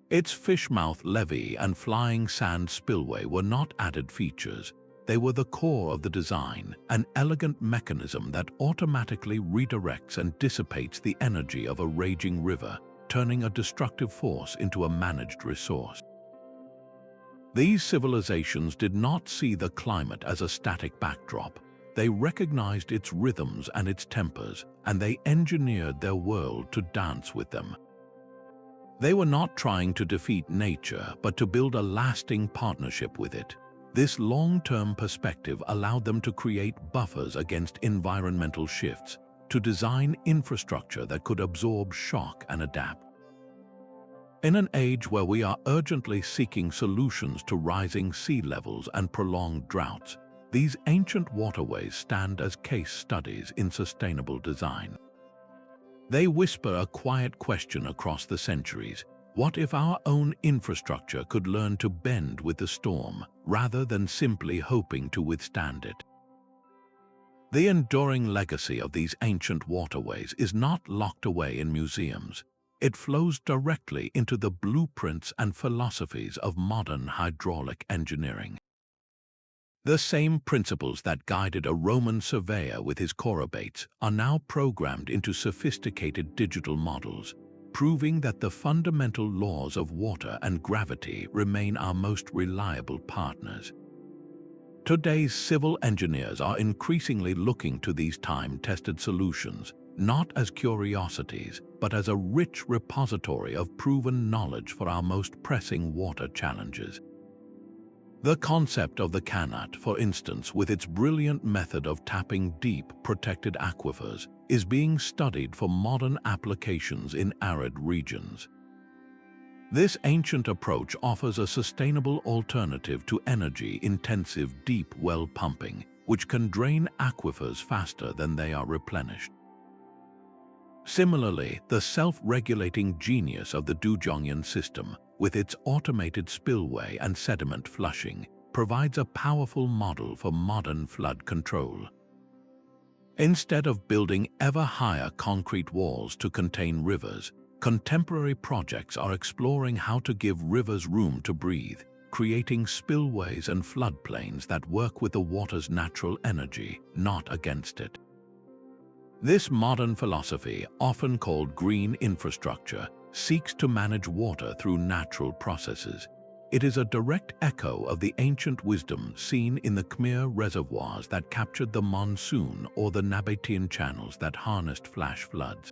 Its fishmouth levee and flying sand spillway were not added features. They were the core of the design, an elegant mechanism that automatically redirects and dissipates the energy of a raging river, turning a destructive force into a managed resource. These civilizations did not see the climate as a static backdrop. They recognized its rhythms and its tempers, and they engineered their world to dance with them. They were not trying to defeat nature, but to build a lasting partnership with it. This long-term perspective allowed them to create buffers against environmental shifts, to design infrastructure that could absorb shock and adapt. In an age where we are urgently seeking solutions to rising sea levels and prolonged droughts, these ancient waterways stand as case studies in sustainable design. They whisper a quiet question across the centuries: What if our own infrastructure could learn to bend with the storm rather than simply hoping to withstand it? The enduring legacy of these ancient waterways is not locked away in museums. It flows directly into the blueprints and philosophies of modern hydraulic engineering. The same principles that guided a Roman surveyor with his chorobates are now programmed into sophisticated digital models, proving that the fundamental laws of water and gravity remain our most reliable partners. Today's civil engineers are increasingly looking to these time-tested solutions, not as curiosities, but as a rich repository of proven knowledge for our most pressing water challenges. The concept of the Qanat, for instance, with its brilliant method of tapping deep, protected aquifers, is being studied for modern applications in arid regions. This ancient approach offers a sustainable alternative to energy-intensive deep well pumping, which can drain aquifers faster than they are replenished. Similarly, the self-regulating genius of the Dujiangyan system, with its automated spillway and sediment flushing, provides a powerful model for modern flood control. Instead of building ever higher concrete walls to contain rivers, contemporary projects are exploring how to give rivers room to breathe, creating spillways and floodplains that work with the water's natural energy, not against it. This modern philosophy, often called green infrastructure, seeks to manage water through natural processes. It is a direct echo of the ancient wisdom seen in the Khmer reservoirs that captured the monsoon or the Nabatean channels that harnessed flash floods.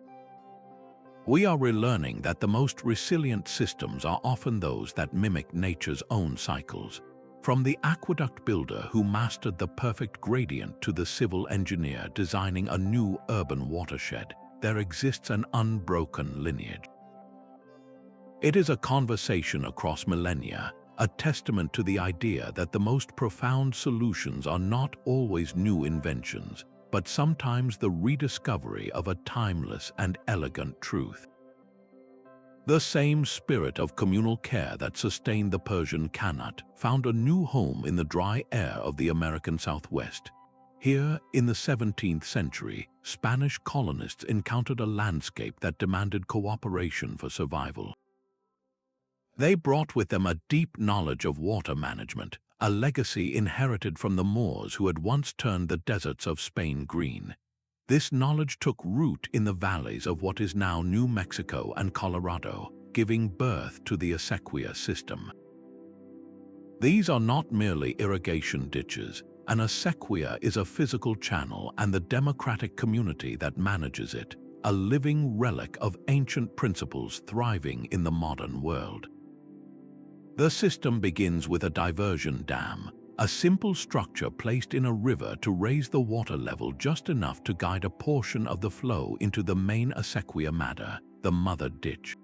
We are relearning that the most resilient systems are often those that mimic nature's own cycles. From the aqueduct builder who mastered the perfect gradient to the civil engineer designing a new urban watershed, there exists an unbroken lineage. It is a conversation across millennia, a testament to the idea that the most profound solutions are not always new inventions, but sometimes the rediscovery of a timeless and elegant truth. The same spirit of communal care that sustained the Persian Qanat found a new home in the dry air of the American Southwest. Here, in the 17th century, Spanish colonists encountered a landscape that demanded cooperation for survival. They brought with them a deep knowledge of water management, a legacy inherited from the Moors who had once turned the deserts of Spain green. This knowledge took root in the valleys of what is now New Mexico and Colorado, giving birth to the Acequia system. These are not merely irrigation ditches. An Acequia is a physical channel and the democratic community that manages it, a living relic of ancient principles thriving in the modern world. The system begins with a diversion dam, a simple structure placed in a river to raise the water level just enough to guide a portion of the flow into the main Acequia madder, the mother ditch.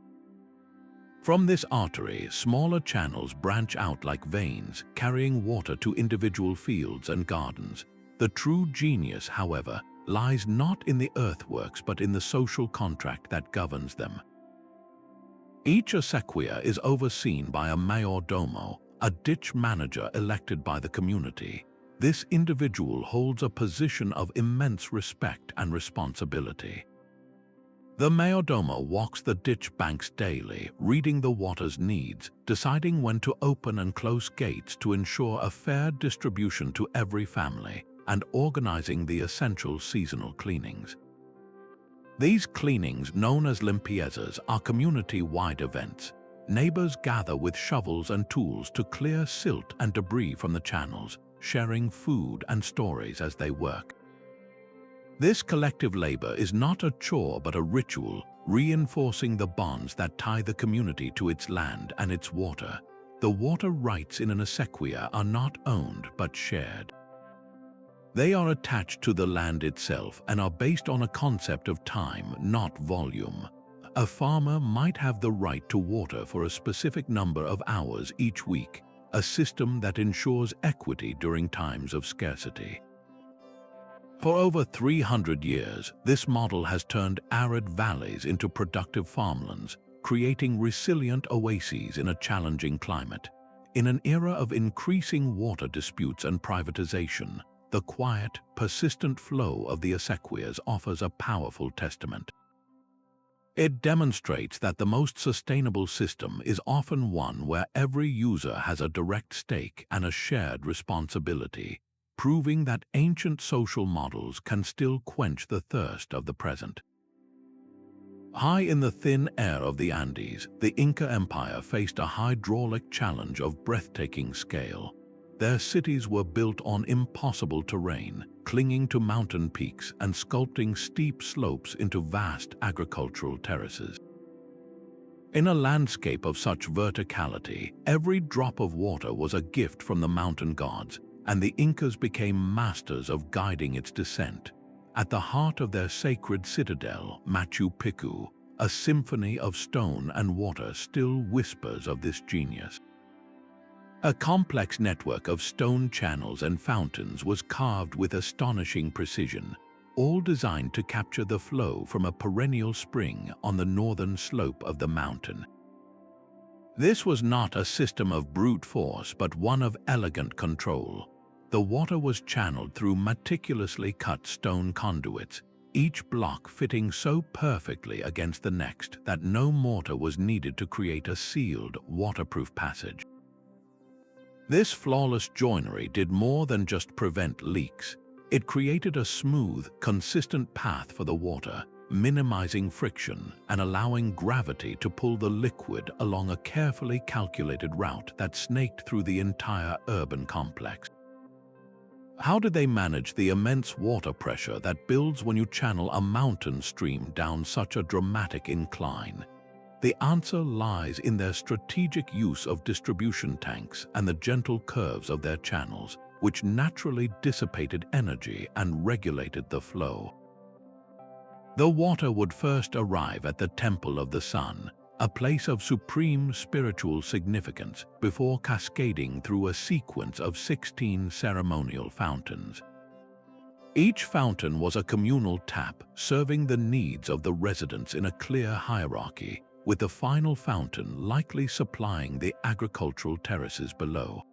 From this artery, smaller channels branch out like veins, carrying water to individual fields and gardens. The true genius, however, lies not in the earthworks but in the social contract that governs them. Each Acequia is overseen by a mayordomo, a ditch manager elected by the community. This individual holds a position of immense respect and responsibility. The mayordomo walks the ditch banks daily, reading the water's needs, deciding when to open and close gates to ensure a fair distribution to every family, and organizing the essential seasonal cleanings. These cleanings, known as limpiezas, are community-wide events. Neighbors gather with shovels and tools to clear silt and debris from the channels, sharing food and stories as they work. This collective labor is not a chore but a ritual, reinforcing the bonds that tie the community to its land and its water. The water rights in an Acequia are not owned but shared. They are attached to the land itself and are based on a concept of time, not volume. A farmer might have the right to water for a specific number of hours each week, a system that ensures equity during times of scarcity. For over 300 years, this model has turned arid valleys into productive farmlands, creating resilient oases in a challenging climate. In an era of increasing water disputes and privatization, the quiet, persistent flow of the Acequias offers a powerful testament. It demonstrates that the most sustainable system is often one where every user has a direct stake and a shared responsibility, proving that ancient social models can still quench the thirst of the present. High in the thin air of the Andes, the Inca Empire faced a hydraulic challenge of breathtaking scale. Their cities were built on impossible terrain, clinging to mountain peaks and sculpting steep slopes into vast agricultural terraces. In a landscape of such verticality, every drop of water was a gift from the mountain gods, and the Incas became masters of guiding its descent. At the heart of their sacred citadel, Machu Picchu, a symphony of stone and water still whispers of this genius. A complex network of stone channels and fountains was carved with astonishing precision, all designed to capture the flow from a perennial spring on the northern slope of the mountain. This was not a system of brute force, but one of elegant control. The water was channeled through meticulously cut stone conduits, each block fitting so perfectly against the next that no mortar was needed to create a sealed, waterproof passage. This flawless joinery did more than just prevent leaks. It created a smooth, consistent path for the water, minimizing friction and allowing gravity to pull the liquid along a carefully calculated route that snaked through the entire urban complex. How did they manage the immense water pressure that builds when you channel a mountain stream down such a dramatic incline? The answer lies in their strategic use of distribution tanks and the gentle curves of their channels, which naturally dissipated energy and regulated the flow. The water would first arrive at the Temple of the Sun, a place of supreme spiritual significance, before cascading through a sequence of 16 ceremonial fountains. Each fountain was a communal tap, serving the needs of the residents in a clear hierarchy, with the final fountain likely supplying the agricultural terraces below.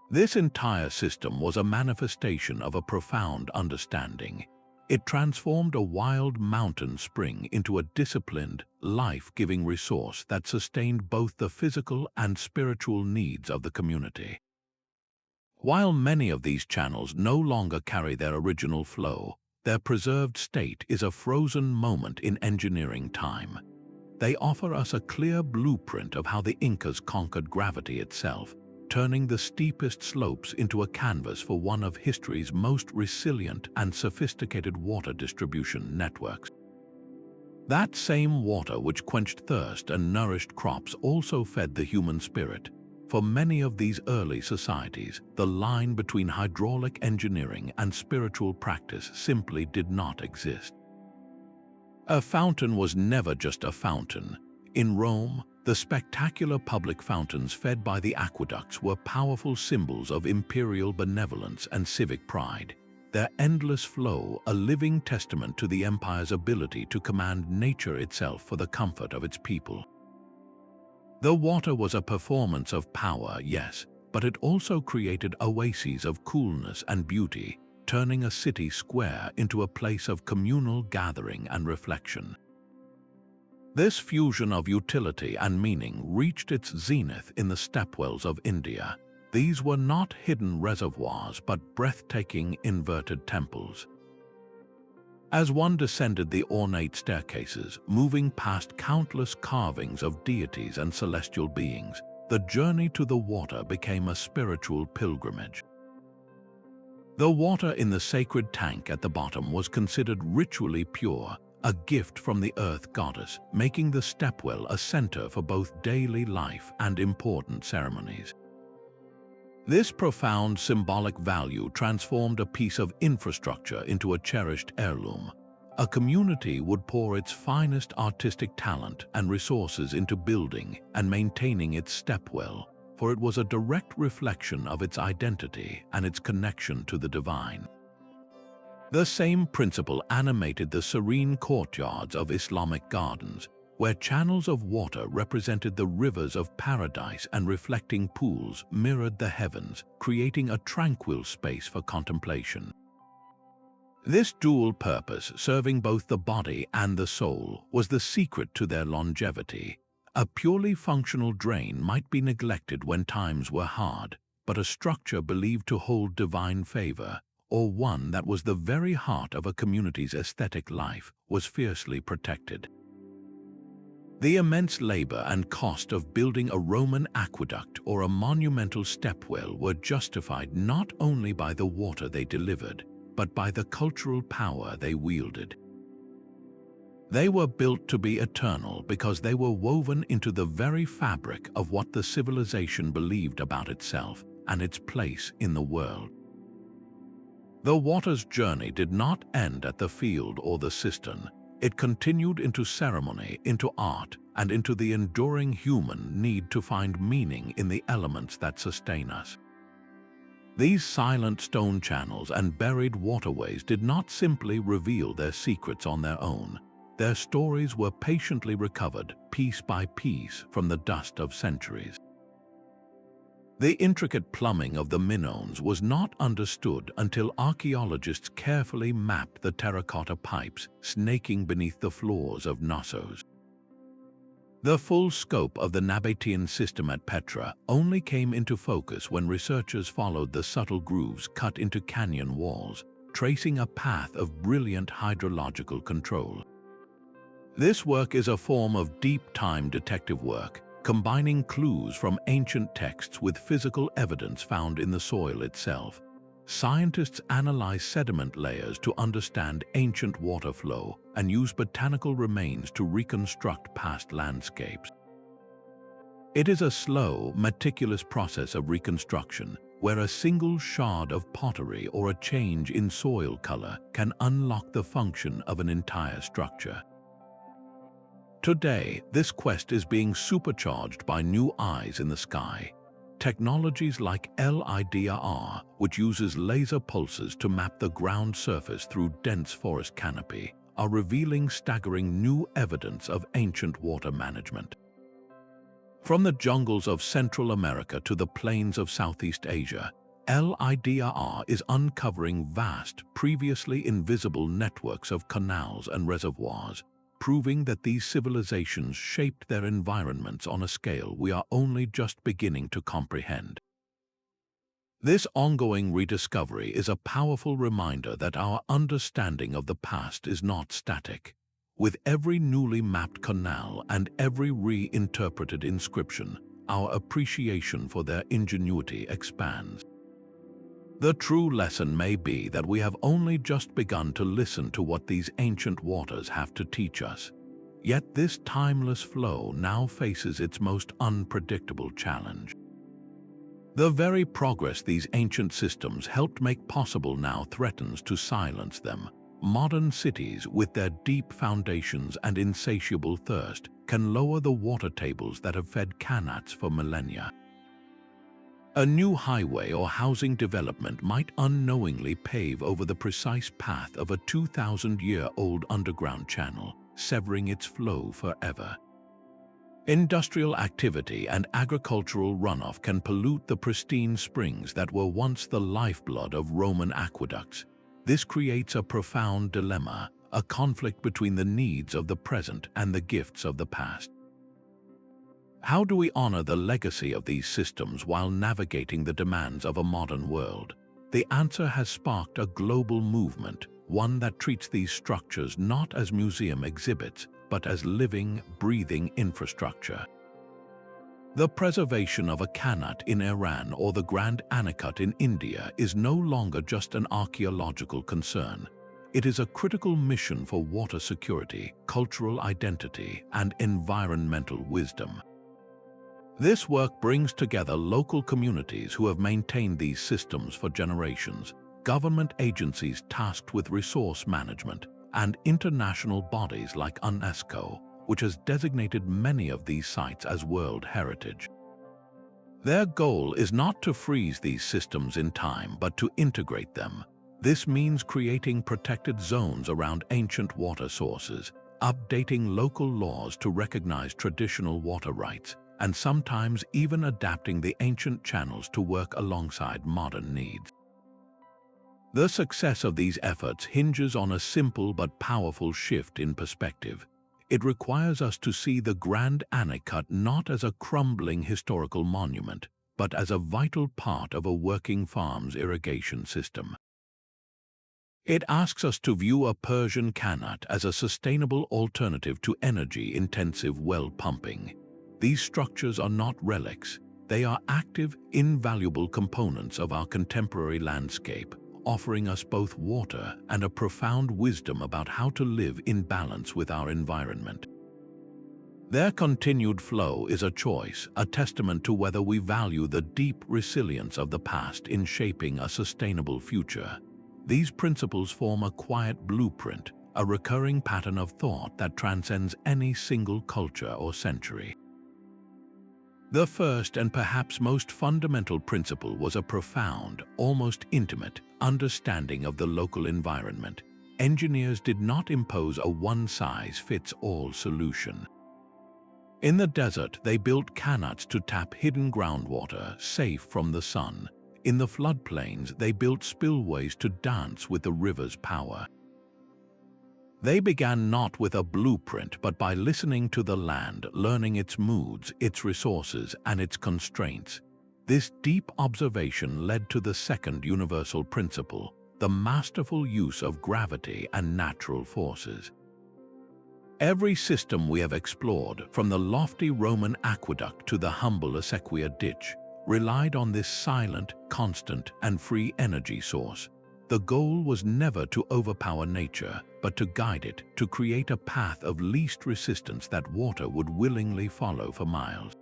This entire system was a manifestation of a profound understanding. It transformed a wild mountain spring into a disciplined, life-giving resource that sustained both the physical and spiritual needs of the community. While many of these channels no longer carry their original flow, their preserved state is a frozen moment in engineering time. They offer us a clear blueprint of how the Incas conquered gravity itself, turning the steepest slopes into a canvas for one of history's most resilient and sophisticated water distribution networks. That same water which quenched thirst and nourished crops also fed the human spirit. For many of these early societies, the line between hydraulic engineering and spiritual practice simply did not exist. A fountain was never just a fountain. In Rome, the spectacular public fountains fed by the aqueducts were powerful symbols of imperial benevolence and civic pride, their endless flow a living testament to the empire's ability to command nature itself for the comfort of its people. The water was a performance of power, yes, but it also created oases of coolness and beauty, turning a city square into a place of communal gathering and reflection. This fusion of utility and meaning reached its zenith in the stepwells of India. These were not hidden reservoirs but breathtaking inverted temples. As one descended the ornate staircases, moving past countless carvings of deities and celestial beings, the journey to the water became a spiritual pilgrimage. The water in the sacred tank at the bottom was considered ritually pure, a gift from the earth goddess, making the stepwell a center for both daily life and important ceremonies. This profound symbolic value transformed a piece of infrastructure into a cherished heirloom. A community would pour its finest artistic talent and resources into building and maintaining its stepwell, for it was a direct reflection of its identity and its connection to the divine. The same principle animated the serene courtyards of Islamic gardens, where channels of water represented the rivers of paradise and reflecting pools mirrored the heavens, creating a tranquil space for contemplation. This dual purpose, serving both the body and the soul, was the secret to their longevity. A purely functional drain might be neglected when times were hard, but a structure believed to hold divine favor, or one that was the very heart of a community's aesthetic life, was fiercely protected. The immense labor and cost of building a Roman aqueduct or a monumental stepwell were justified not only by the water they delivered, but by the cultural power they wielded. They were built to be eternal because they were woven into the very fabric of what the civilization believed about itself and its place in the world. The water's journey did not end at the field or the cistern. It continued into ceremony, into art, and into the enduring human need to find meaning in the elements that sustain us. These silent stone channels and buried waterways did not simply reveal their secrets on their own. Their stories were patiently recovered, piece by piece, from the dust of centuries. The intricate plumbing of the Minoans was not understood until archaeologists carefully mapped the terracotta pipes snaking beneath the floors of Knossos. The full scope of the Nabatean system at Petra only came into focus when researchers followed the subtle grooves cut into canyon walls, tracing a path of brilliant hydrological control. This work is a form of deep-time detective work, combining clues from ancient texts with physical evidence found in the soil itself. Scientists analyze sediment layers to understand ancient water flow and use botanical remains to reconstruct past landscapes. It is a slow, meticulous process of reconstruction where a single shard of pottery or a change in soil color can unlock the function of an entire structure. Today, this quest is being supercharged by new eyes in the sky. Technologies like LIDAR, which uses laser pulses to map the ground surface through dense forest canopy, are revealing staggering new evidence of ancient water management. From the jungles of Central America to the plains of Southeast Asia, LIDAR is uncovering vast, previously invisible networks of canals and reservoirs, proving that these civilizations shaped their environments on a scale we are only just beginning to comprehend. This ongoing rediscovery is a powerful reminder that our understanding of the past is not static. With every newly mapped canal and every reinterpreted inscription, our appreciation for their ingenuity expands. The true lesson may be that we have only just begun to listen to what these ancient waters have to teach us. Yet this timeless flow now faces its most unpredictable challenge. The very progress these ancient systems helped make possible now threatens to silence them. Modern cities, with their deep foundations and insatiable thirst, can lower the water tables that have fed qanats for millennia. A new highway or housing development might unknowingly pave over the precise path of a 2,000-year-old underground channel, severing its flow forever. Industrial activity and agricultural runoff can pollute the pristine springs that were once the lifeblood of Roman aqueducts. This creates a profound dilemma, a conflict between the needs of the present and the gifts of the past. How do we honor the legacy of these systems while navigating the demands of a modern world? The answer has sparked a global movement, one that treats these structures not as museum exhibits, but as living, breathing infrastructure. The preservation of a Qanat in Iran or the Grand Anicut in India is no longer just an archaeological concern. It is a critical mission for water security, cultural identity, and environmental wisdom. This work brings together local communities who have maintained these systems for generations, government agencies tasked with resource management, and international bodies like UNESCO, which has designated many of these sites as World Heritage. Their goal is not to freeze these systems in time, but to integrate them. This means creating protected zones around ancient water sources, updating local laws to recognize traditional water rights, and sometimes even adapting the ancient channels to work alongside modern needs. The success of these efforts hinges on a simple but powerful shift in perspective. It requires us to see the Grand Anicut not as a crumbling historical monument, but as a vital part of a working farm's irrigation system. It asks us to view a Persian Qanat as a sustainable alternative to energy-intensive well pumping. These structures are not relics. They are active, invaluable components of our contemporary landscape, offering us both water and a profound wisdom about how to live in balance with our environment. Their continued flow is a choice, a testament to whether we value the deep resilience of the past in shaping a sustainable future. These principles form a quiet blueprint, a recurring pattern of thought that transcends any single culture or century. The first and perhaps most fundamental principle was a profound, almost intimate, understanding of the local environment. Engineers did not impose a one-size-fits-all solution. In the desert, they built qanats to tap hidden groundwater, safe from the sun. In the floodplains, they built spillways to dance with the river's power. They began not with a blueprint, but by listening to the land, learning its moods, its resources, and its constraints. This deep observation led to the second universal principle, the masterful use of gravity and natural forces. Every system we have explored, from the lofty Roman aqueduct to the humble Acequia ditch, relied on this silent, constant, and free energy source. The goal was never to overpower nature, but to guide it, to create a path of least resistance that water would willingly follow for miles.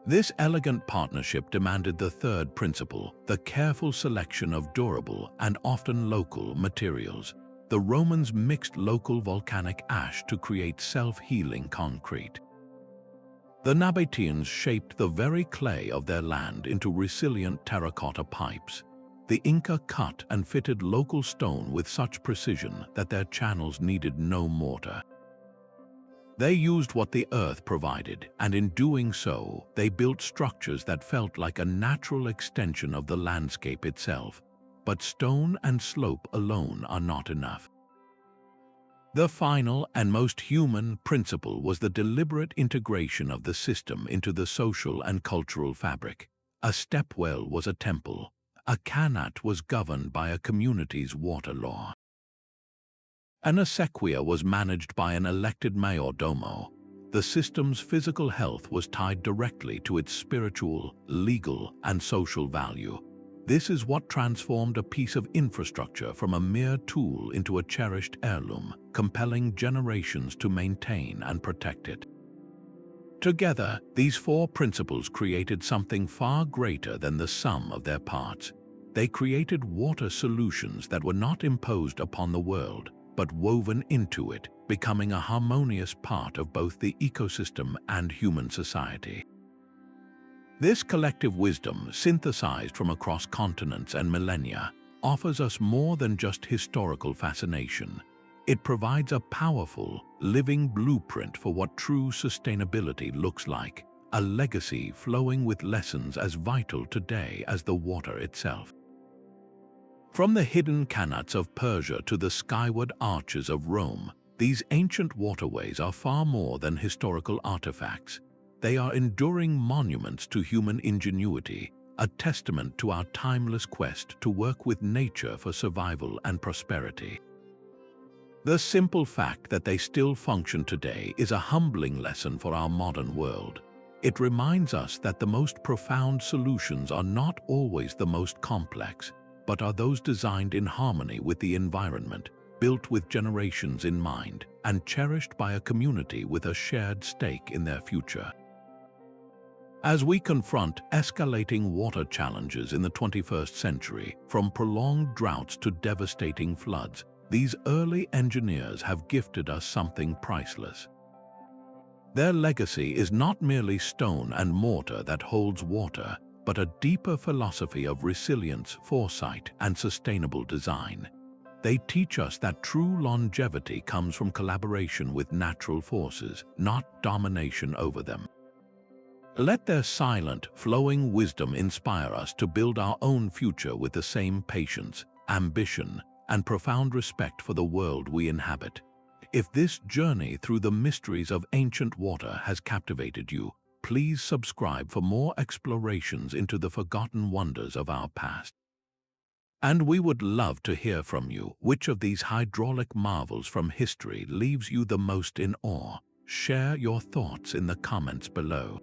This elegant partnership demanded the third principle, the careful selection of durable and often local materials. The Romans mixed local volcanic ash to create self-healing concrete. The Nabateans shaped the very clay of their land into resilient terracotta pipes. The Inca cut and fitted local stone with such precision that their channels needed no mortar. They used what the earth provided, and in doing so, they built structures that felt like a natural extension of the landscape itself. But stone and slope alone are not enough. The final and most human principle was the deliberate integration of the system into the social and cultural fabric. A stepwell was a temple. A qanat was governed by a community's water law. An acequia was managed by an elected mayordomo. The system's physical health was tied directly to its spiritual, legal, and social value. This is what transformed a piece of infrastructure from a mere tool into a cherished heirloom, compelling generations to maintain and protect it. Together, these four principles created something far greater than the sum of their parts. They created water solutions that were not imposed upon the world, but woven into it, becoming a harmonious part of both the ecosystem and human society. This collective wisdom, synthesized from across continents and millennia, offers us more than just historical fascination. It provides a powerful, living blueprint for what true sustainability looks like, a legacy flowing with lessons as vital today as the water itself. From the hidden qanats of Persia to the skyward arches of Rome, these ancient waterways are far more than historical artifacts. They are enduring monuments to human ingenuity, a testament to our timeless quest to work with nature for survival and prosperity. The simple fact that they still function today is a humbling lesson for our modern world. It reminds us that the most profound solutions are not always the most complex, but are those designed in harmony with the environment, built with generations in mind, and cherished by a community with a shared stake in their future. As we confront escalating water challenges in the 21st century, from prolonged droughts to devastating floods, these early engineers have gifted us something priceless. Their legacy is not merely stone and mortar that holds water, but a deeper philosophy of resilience, foresight, and sustainable design. They teach us that true longevity comes from collaboration with natural forces, not domination over them. Let their silent, flowing wisdom inspire us to build our own future with the same patience, ambition, and profound respect for the world we inhabit. If this journey through the mysteries of ancient water has captivated you, please subscribe for more explorations into the forgotten wonders of our past. And we would love to hear from you. Which of these hydraulic marvels from history leaves you the most in awe? Share your thoughts in the comments below.